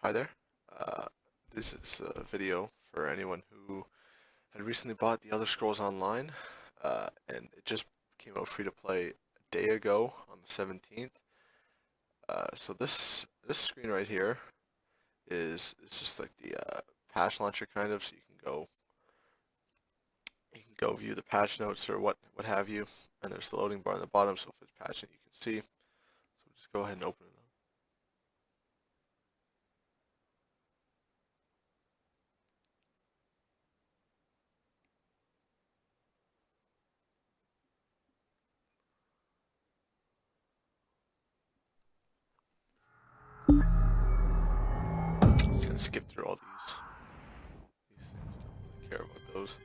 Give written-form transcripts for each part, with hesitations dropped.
Hi there. Uh, this is a video for anyone who had recently bought The Elder Scrolls Online, and it just came out free to play a day ago on the 17th. So this screen right here is it's just like the patch launcher kind of, so you can go view the patch notes or what have you, and there's the loading bar on the bottom, so if it's patching you can see. So just go ahead and open it up. I'm just gonna skip through all these things. Don't really care about those.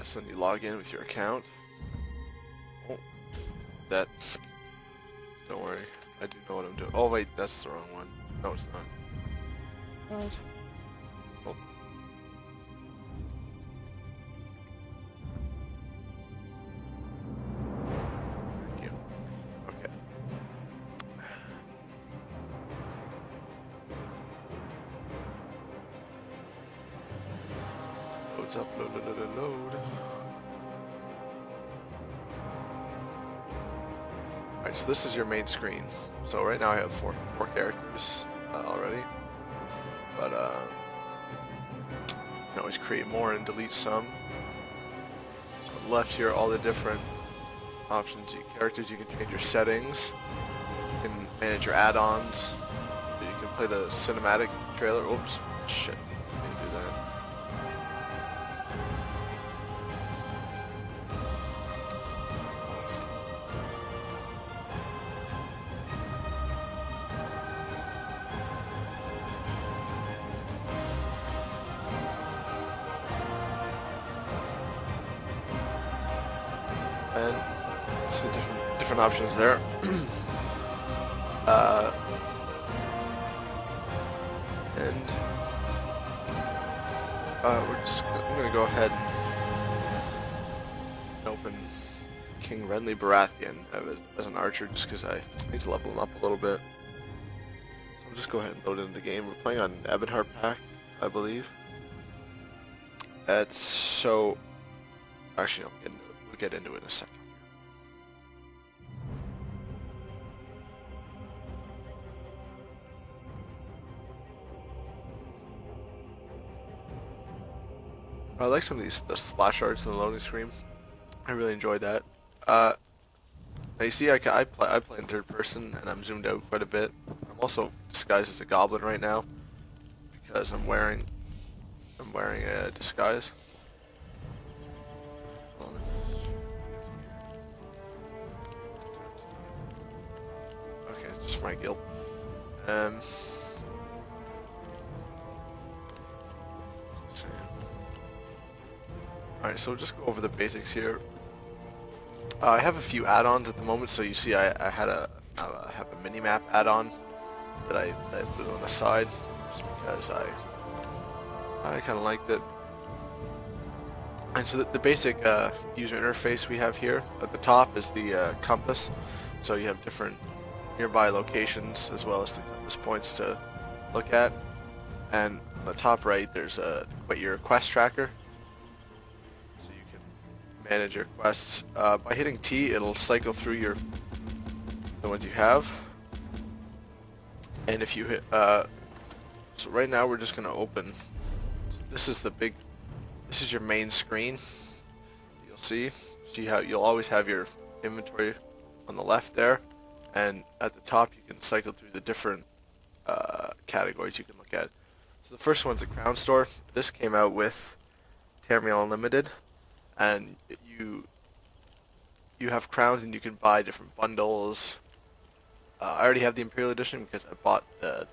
So then you log in with your account. Oh, that. Don't worry, I do know what I'm doing. Oh wait, that's the wrong one. No, it's not. What? Oh. Thank you. Okay. Loads up, load. Alright, so this is your main screen. So right now I have four characters already. But you can always create more and delete some. So on the left here, all the different options, characters, you can change your settings. You can manage your add-ons. You can play the cinematic trailer. Oops, shit, I didn't do that. And some different options there. I'm gonna go ahead and open King Renly Baratheon as an archer, just because I need to level him up a little bit. So I'll just go ahead and load into the game. We're playing on Ebonheart Pact, I believe. So actually, no, we'll get into it in a second. I like some of the splash arts in the loading screen. I really enjoyed that. Now you see, I play in third person, and I'm zoomed out quite a bit. I'm also disguised as a goblin right now because I'm wearing a disguise. Okay, it's just my guild. Alright, so we'll just go over the basics here. I have a few add-ons at the moment, so you see I have a mini-map add-on that I put on the side just because I kind of liked it. And so the basic user interface we have here at the top is the compass, so you have different nearby locations as well as the compass points to look at. And on the top right there's your quest tracker. Manage your quests. By hitting T, it'll cycle through the ones you have. And if you hit, so right now we're just gonna open. This is your main screen. You'll see how you'll always have your inventory on the left there, and at the top you can cycle through the different categories you can look at. So the first one's the crown store. This came out with Tamriel Unlimited. And you have crowns and you can buy different bundles. I already have the Imperial Edition because I bought the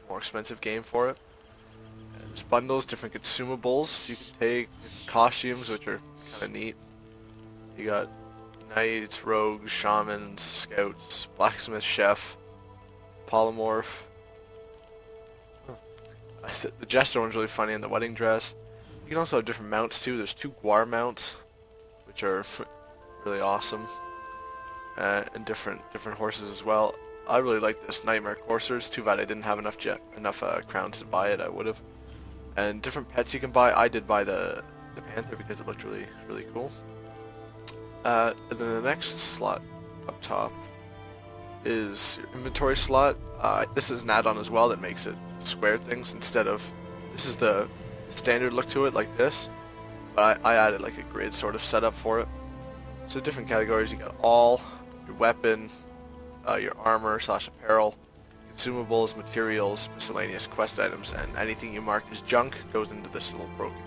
more expensive game for it. And there's bundles, different consumables you can take, costumes which are kind of neat. You got knights, rogues, shamans, scouts, blacksmith, chef, polymorph. The jester one's really funny, and the wedding dress. You can also have different mounts too. There's 2 Guar mounts, which are really awesome. and different horses as well. I really like this Nightmare Coursers. Too bad I didn't have enough crowns to buy it. I would have. And different pets you can buy. I did buy the panther because it looked really cool. And then the next slot up top is your inventory slot. This is an add-on as well that makes it square things instead of, this is the standard look to it like this, but I added like a grid sort of setup for it. So different categories, you got all, your weapon, your armor / apparel, consumables, materials, miscellaneous quest items, and anything you mark as junk goes into this little broken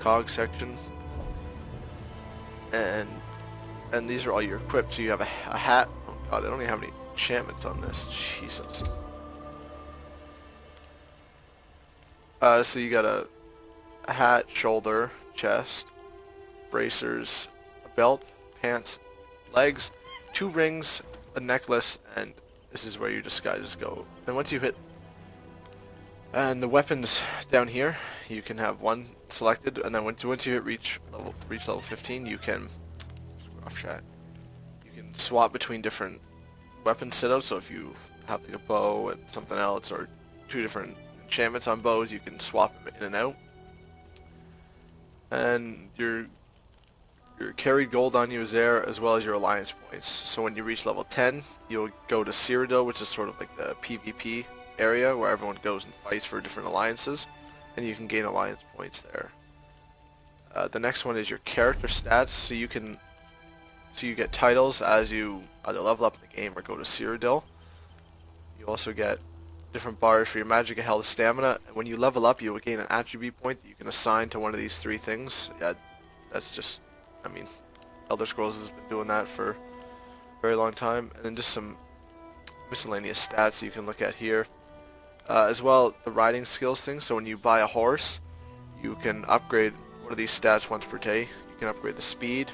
cog section. And these are all your equipped. So you have a hat. Oh god, I don't even have any enchantments on this. Jesus. So you got a hat, shoulder, chest, bracers, a belt, pants, legs, 2 rings, a necklace, and this is where your disguises go. And once you hit, and the weapons down here, you can have one selected, and then once you hit reach level 15, you can you can swap between different weapon setups. So if you have like a bow and something else, or 2 different enchantments on bows, you can swap them in and out. And your carried gold on you is there, as well as your alliance points. So when you reach level 10, you'll go to Cyrodiil, which is sort of like the PvP area where everyone goes and fights for different alliances, and you can gain alliance points there. The next one is your character stats. So you get titles as you either level up in the game or go to Cyrodiil. You also get different bars for your magic, health, stamina. And when you level up, you will gain an attribute point that you can assign to one of these 3 things. Yeah, that's just, I mean, Elder Scrolls has been doing that for a very long time. And then just some miscellaneous stats you can look at here. As well, the riding skills thing. So when you buy a horse, you can upgrade one of these stats once per day. You can upgrade the speed,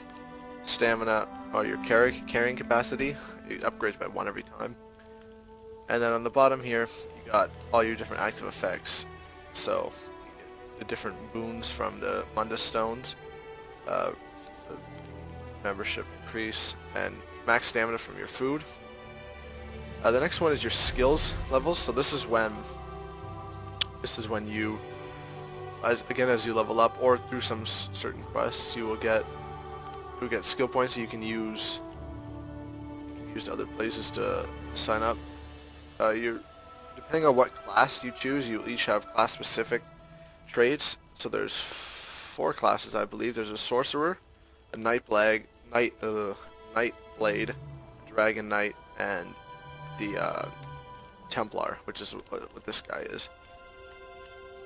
stamina, or your carrying capacity. It upgrades by 1 every time. And then on the bottom here, you got all your different active effects. So you get the different boons from the Mundus Stones, membership increase, and max stamina from your food. The next one is your skills levels. So this is when you, as you level up or through some certain quests, you will get skill points that you can use to other places to sign up. Depending on what class you choose, you each have class specific traits. So there's 4 classes, I believe. There's a sorcerer, a night blade, dragon knight, and the Templar, which is what this guy is.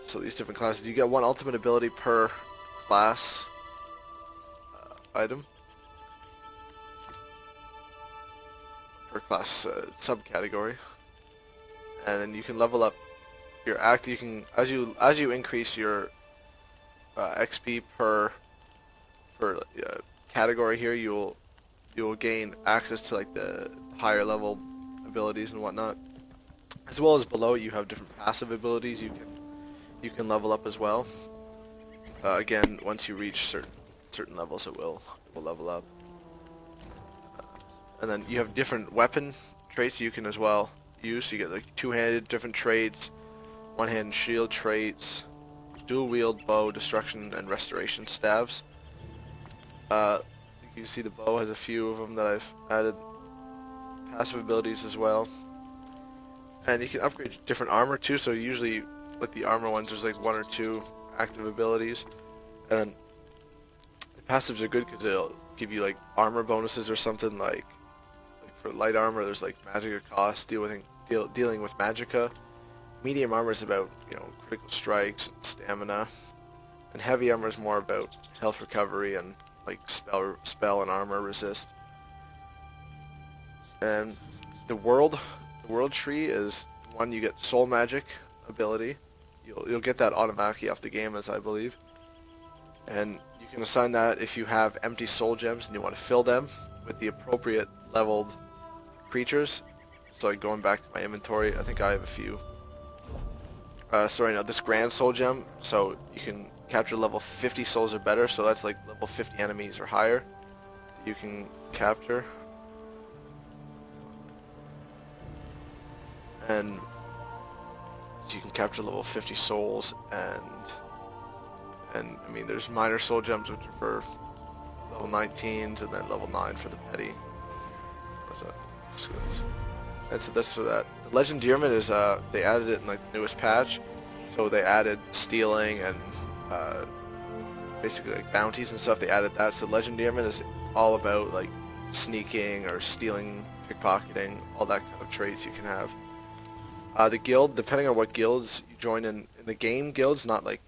So these different classes, you get 1 ultimate ability per class item, per class subcategory, and then you can level up your act. You can, as you increase your XP per category here, you will gain access to like the higher level abilities and whatnot, as well as below you have different passive abilities you can level up as well. Again, once you reach certain levels, it will level up. And then you have different weapon traits you can as well use. So you get like 2-handed different traits, 1-handed shield traits, dual wield bow, destruction and restoration staves. You can see the bow has a few of them that I've added passive abilities as well. And you can upgrade different armor too. So usually with the armor ones, there's like 1 or 2 active abilities, and the passives are good because they'll give you like armor bonuses or something. Like for light armor, there's like magicka cost, dealing with magicka. Medium armor is about, critical strikes and stamina, and heavy armor is more about health recovery and like spell and armor resist. And the world tree is one you get soul magic ability. You'll get that automatically off the game, as I believe, and you can assign that if you have empty soul gems and you want to fill them with the appropriate leveled creatures. So like going back to my inventory, I think I have a few. So right now this grand soul gem, so you can capture level 50 souls or better, so that's like level 50 enemies or higher you can capture. and so you can capture level 50 souls, and I mean there's minor soul gems which are for level 19s, and then level 9 for the petty. What's that? Skills. And so that's for that. The Legend Deerman is they added it in like the newest patch, so they added stealing and basically like bounties and stuff. They added that. So Legend Deerman is all about like sneaking or stealing, pickpocketing, all that kind of traits you can have. The guild, depending on what guilds you join in the game guilds, not like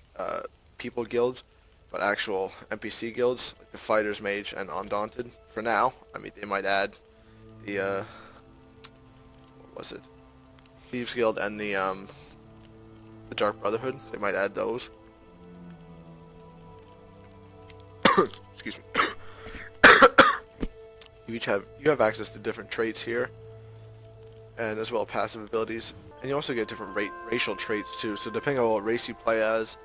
people guilds, but actual NPC guilds, like the Fighters, Mage, and Undaunted. For now, I mean, they might add the, what was it? Thieves Guild and the Dark Brotherhood. They might add those. Excuse me. You have access to different traits here, and as well passive abilities, and you also get different racial traits too. So depending on what race you play as,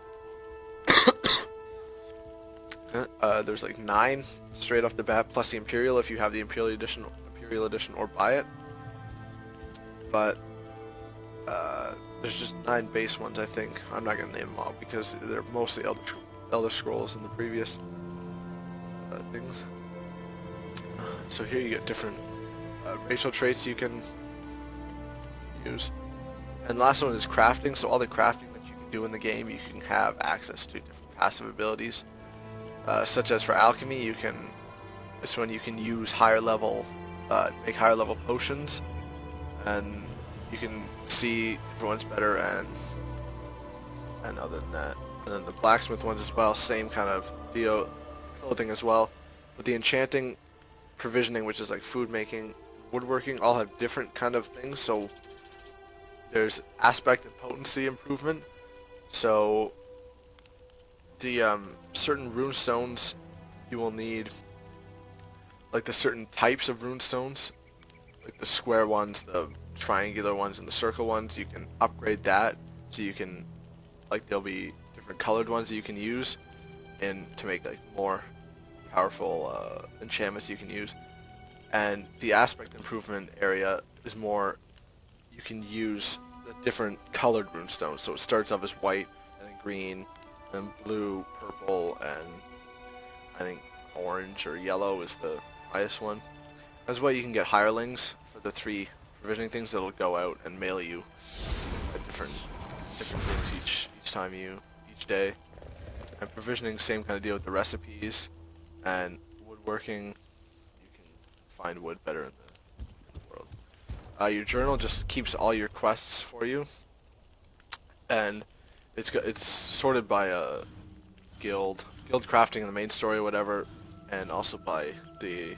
there's like 9 straight off the bat, plus the Imperial if you have the Imperial Edition or buy it. But there's just 9 base ones, I think. I'm not gonna name them all because they're mostly Elder Scrolls in the previous things. So here you get different racial traits you can use. And the last one is crafting. So all the crafting that you can do in the game, you can have access to different passive abilities. Such as for alchemy, this one you can use higher level, make higher level potions, and you can see different ones better, and other than that. And then the blacksmith ones as well, same kind of clothing as well. But the enchanting, provisioning, which is like food making, woodworking, all have different kind of things. So there's aspect and potency improvement. So the certain rune stones you will need, like the certain types of rune stones, like the square ones, the triangular ones, and the circle ones, you can upgrade that. So you can, like, there'll be different colored ones that you can use and to make like more powerful enchantments you can use. And the aspect improvement area is more, you can use the different colored runestones. So it starts off as white, and then green, then blue, purple, and I think orange or yellow is the highest one. As well, you can get hirelings for the 3 provisioning things that'll go out and mail you different things each day. And provisioning, same kind of deal with the recipes. And woodworking, you can find wood better in the world. Your journal just keeps all your quests for you, and it's sorted by a guild crafting in the main story or whatever, and also by the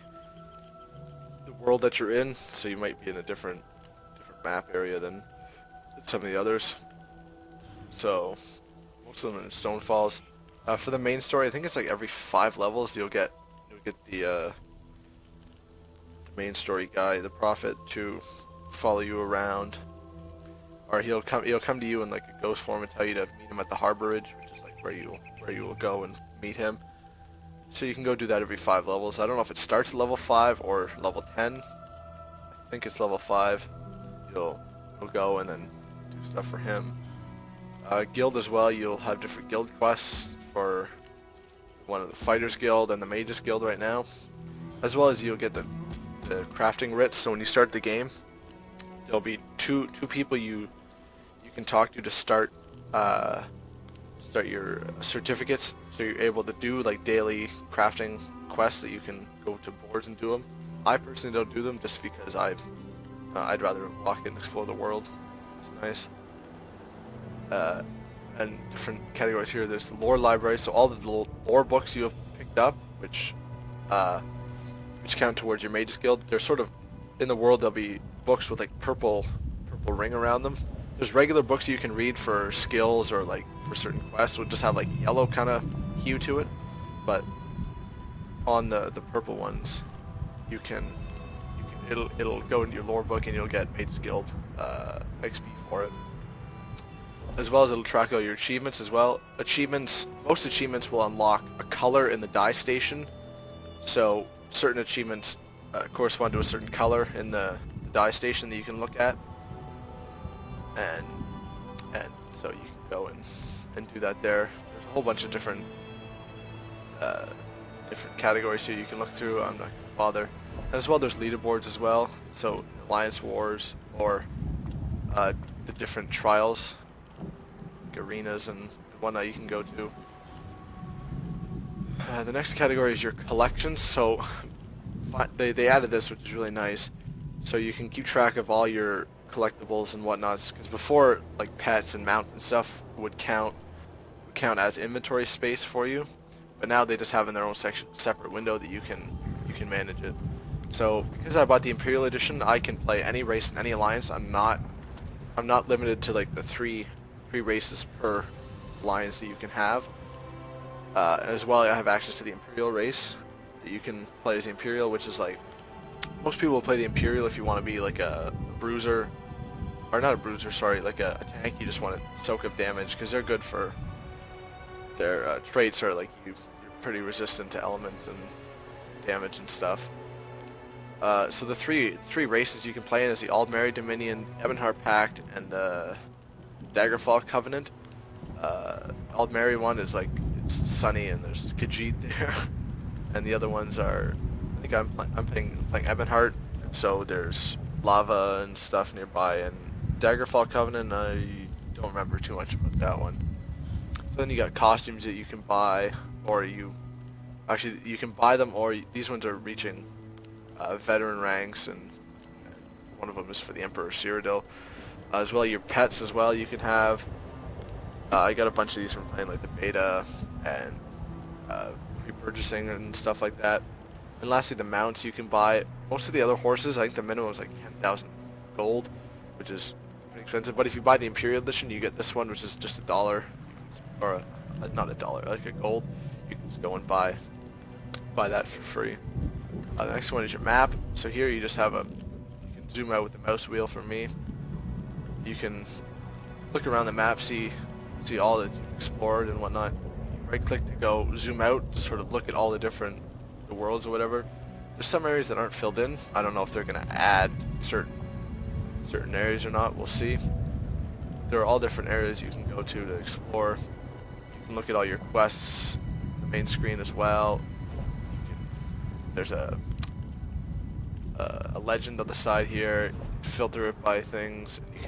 world that you're in. So you might be in a different map area than some of the others. So most of them are in Stone Falls. For the main story, I think it's like every 5 levels you'll get the main story guy, the prophet, to follow you around, or he'll come to you in like a ghost form and tell you to meet him at the harborage, which is like where you will go and meet him. So you can go do that every 5 levels. I don't know if it starts at level 5 or level 10. I think it's level 5. You'll go and then do stuff for him. Guild as well, you'll have different guild quests for one of the Fighters Guild and the Mages Guild right now, as well as you'll get the crafting writs. So when you start the game, there'll be two people you can talk to start your certificates, so you're able to do like daily crafting quests that you can go to boards and do them. I personally don't do them just because I'd rather walk in and explore the world. It's nice. And different categories here. There's the lore library, so all of the lore books you have picked up, which count towards your Mages Guild. They're sort of, in the world, there'll be books with like purple ring around them. There's regular books you can read for skills or like for certain quests, would just have like yellow kind of hue to it, but on the purple ones, it'll go into your lore book and you'll get Mages Guild XP for it. As well as it'll track all your achievements as well. Most achievements will unlock a color in the dye station. So certain achievements correspond to a certain color in the dye station that you can look at. and so you can go and do that there. There's a whole bunch of different categories here you can look through. I'm not going to bother. And as well, there's leaderboards as well. So Alliance Wars or the different trials, like arenas and whatnot you can go to. The next category is your collections. So they added this, which is really nice. So you can keep track of all your collectibles and whatnots. Because before, like pets and mounts and stuff would count as inventory space for you, but now they just have in their own separate window that you can manage it. So because I bought the Imperial Edition, I can play any race in any alliance. I'm not limited to like the three races per alliance that you can have. As well, I have access to the Imperial race that you can play as the Imperial, which is like, most people will play the Imperial if you want to be like a bruiser, or not a bruiser, sorry, like a tank. You just want to soak up damage because they're good for their traits are like you're pretty resistant to elements and damage and stuff. So the three races you can play in is the Aldmeri Dominion, Ebonheart Pact, and the Daggerfall Covenant. Aldmeri one is like, it's sunny and there's Khajiit there, and the other ones are, I think I'm playing Ebonheart, so there's lava and stuff nearby. And Daggerfall Covenant, I don't remember too much about that one. So then you got costumes that you can buy, or you can buy them, or these ones are reaching veteran ranks, and one of them is for the Emperor Cyrodiil. As well, your pets as well you can have. I got a bunch of these from playing like the beta and pre-purchasing and stuff like that. And lastly, the mounts you can buy. Most of the other horses, I think the minimum is like 10,000 gold, which is pretty expensive. But if you buy the Imperial Edition, you get this one, which is just $1, or not $1, like a gold. You can just go and buy that for free. The next one is your map. So here you just have you can zoom out with the mouse wheel for me. You can look around the map, see all that you've explored and whatnot. You right click to go zoom out to sort of look at all the worlds or whatever. There's some areas that aren't filled in. I don't know if they're going to add certain areas or not. We'll see. There are all different areas you can go to explore. You can look at all your quests, the main screen as well. There's a legend on the side here. Filter it by things. You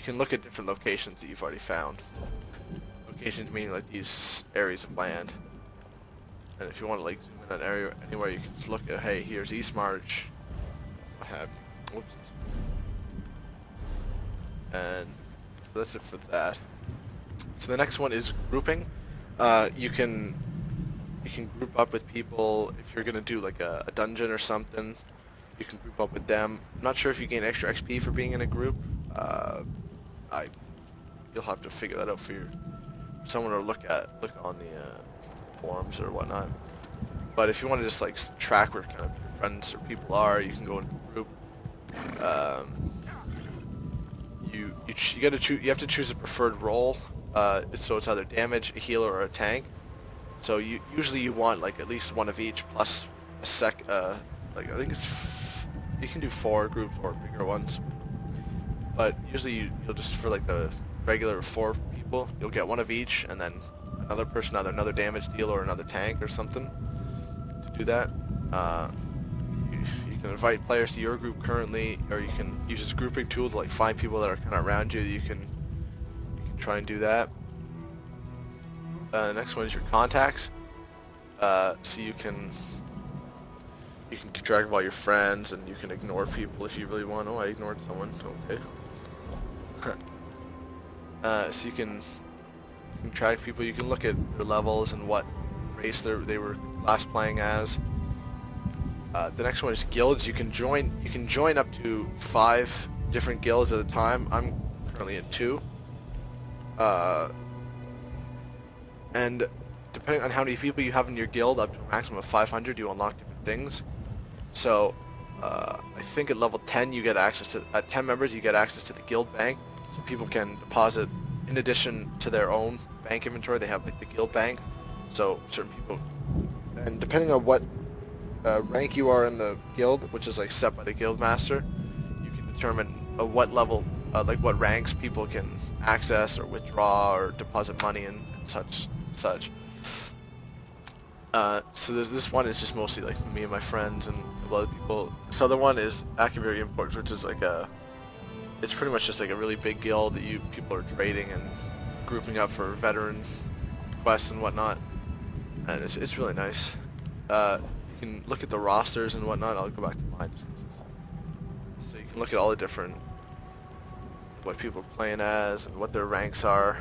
can look at different locations that you've already found. Locations meaning like these areas of land. And if you want to like zoom in on an area anywhere, you can just look at, hey, here's East March, what have you. Whoops. And so that's it for that. So the next one is grouping. You can group up with people if you're gonna do like a dungeon or something. You can group up with them. I'm not sure if you gain extra XP for being in a group. You'll have to figure that out for someone to look on the forums or whatnot. But if you want to just like track where kind of your friends or people are, you can go into a group. You have to choose a preferred role. So it's either damage, a healer, or a tank. So usually you want like at least one of each plus like I think you can do 4 groups or bigger ones. But usually you'll just, for like the regular 4 people, you'll get one of each, and then another person, either another damage dealer or another tank or something to do that. You can invite players to your group currently, or you can use this grouping tool to like find people that are kind of around you. You can try and do that. The next one is your contacts. So you can keep track of all your friends, and you can ignore people if you really want. Oh, I ignored someone. Okay. So you can track people. You can look at their levels and what race they were last playing as. The next one is guilds. You can join up to 5 different guilds at a time. I'm currently in 2. And depending on how many people you have in your guild, up to a maximum of 500, you unlock different things. So I think at level 10 you get access to, at 10 members you get access to the guild bank, so people can deposit in addition to their own bank inventory. They have like the guild bank, so certain people, and depending on what rank you are in the guild, which is like set by the guild master, you can determine what level like what ranks people can access or withdraw or deposit money and such. So this one is just mostly like me and my friends and a couple other people. This other one is Activary Imports, which is like it's pretty much just like a really big guild that people are trading and grouping up for veteran quests and whatnot, and it's really nice. You can look at the rosters and whatnot. I'll go back to mine. So you can look at all the different what people are playing as and what their ranks are.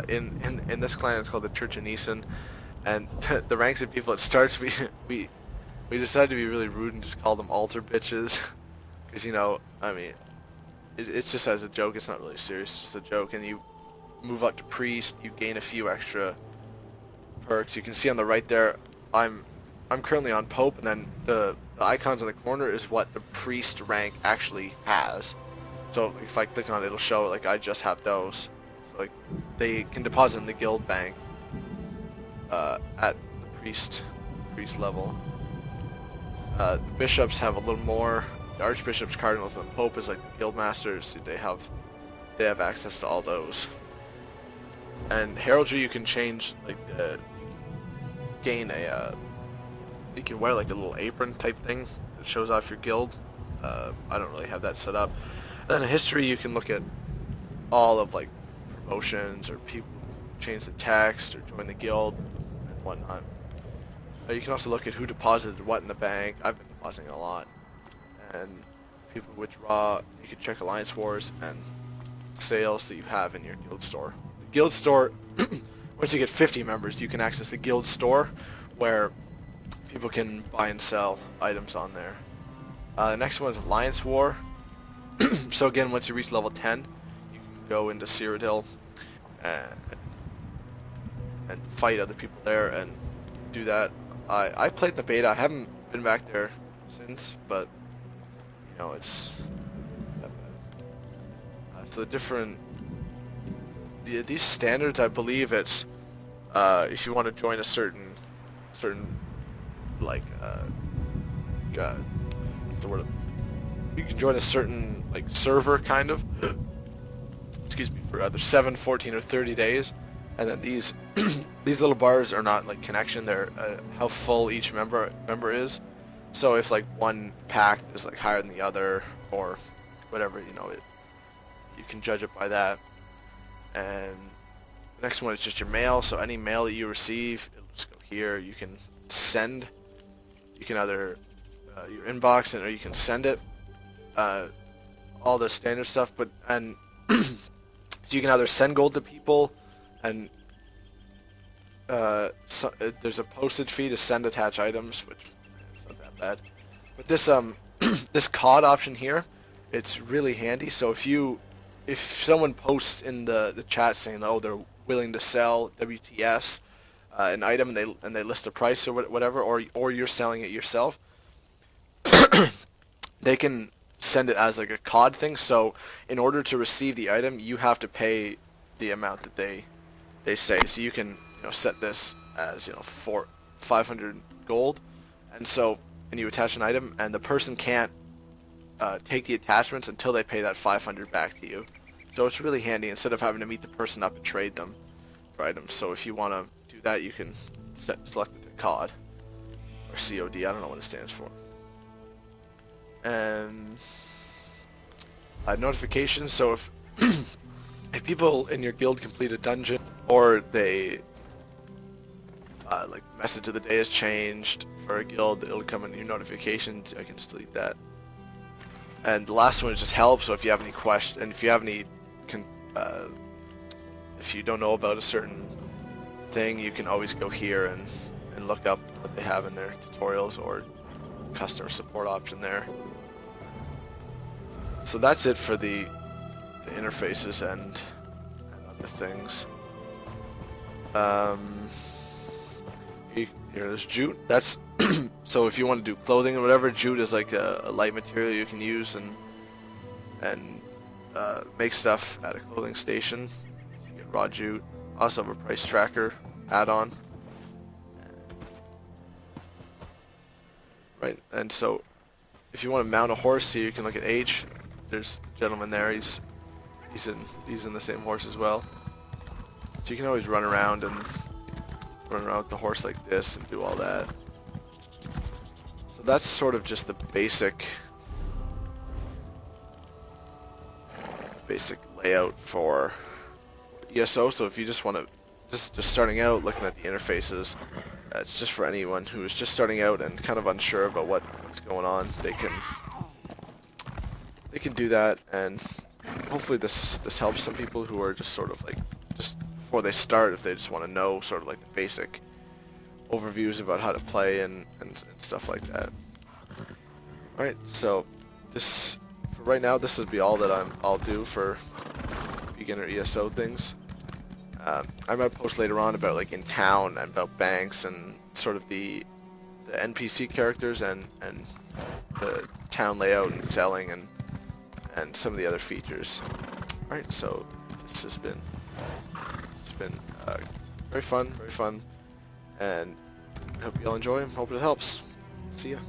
In this clan, it's called the Church of Neeson, and the ranks of people. It starts we decided to be really rude and just call them altar bitches, because I mean, it's just as a joke. It's not really serious. It's just a joke. And you move up to priest. You gain a few extra perks. You can see on the right there, I'm currently on Pope, and then the icons in the corner is what the priest rank actually has. So if I click on it, it'll show like I just have those. So like they can deposit in the guild bank at the priest level. The bishops have a little more. The archbishops, cardinals, and the pope is like the guild masters. They have access to all those. And heraldry, you can change like you can wear like a little apron type thing that shows off your guild. I don't really have that set up. And then in history, you can look at all of like promotions or people change the text or join the guild and whatnot. You can also look at who deposited what in the bank. I've been depositing a lot. And people withdraw. You can check Alliance Wars and sales that you have in your guild store. The guild store, once you get 50 members, you can access the guild store where people can buy and sell items on there. The next one is Alliance War. So again, once you reach level 10, you can go into Cyrodiil and fight other people there and do that. I played the beta. I haven't been back there since, but it's not bad. So the different these standards, I believe it's if you want to join a certain like what's the word? You can join a certain like server kind of. Excuse me, for either 7, 14, or 30 days, and then these these little bars are not like connection. They're how full each member is. So if like one pack is like higher than the other or whatever, you can judge it by that. And the next one is just your mail. So any mail that you receive, it'll just go here. You can send. You can either your inbox or you can send it. All the standard stuff, so you can either send gold to people, and there's a postage fee to send attach items, which is not that bad. But this this COD option here, it's really handy. So if someone posts in the chat saying, oh, they're willing to sell WTS an item, and they list a price or whatever, or you're selling it yourself, they can send it as like a COD thing. So in order to receive the item, you have to pay the amount that they say. So you can set this as 500 gold, and you attach an item, and the person can't take the attachments until they pay that 500 back to you. So it's really handy instead of having to meet the person up and trade them for items. So if you want to do that, you can select it to COD or COD. I don't know what it stands for. And notifications. So if if people in your guild complete a dungeon, or they like message of the day has changed for a guild, it'll come in your notifications. I can just delete that. And the last one is just help. So if you have any questions, and if you have any if you don't know about a certain thing, you can always go here and look up what they have in their tutorials or customer support option there. So that's it for the interfaces and other things. Here's jute. That's so if you want to do clothing or whatever, jute is like a light material you can use and make stuff at a clothing station. So you get raw jute. Also have a price tracker add-on. Right, and so if you want to mount a horse here, you can look at H. there's a gentleman there. He's in the same horse as well. So you can always run around with the horse like this and do all that. So that's sort of just the basic layout for ESO. So if you just want to just starting out looking at the interfaces, it's just for anyone who is just starting out and kind of unsure about what's going on. They can do that, and hopefully this helps some people who are just sort of like, just before they start, if they just want to know sort of like the basic overviews about how to play and stuff like that. Alright, so for right now, this will be all that I'll do for beginner ESO things. I might post later on about like in town and about banks and sort of the NPC characters and the town layout and selling and some of the other features. Alright, so this has been very fun, and I hope you all enjoy and hope it helps. See ya.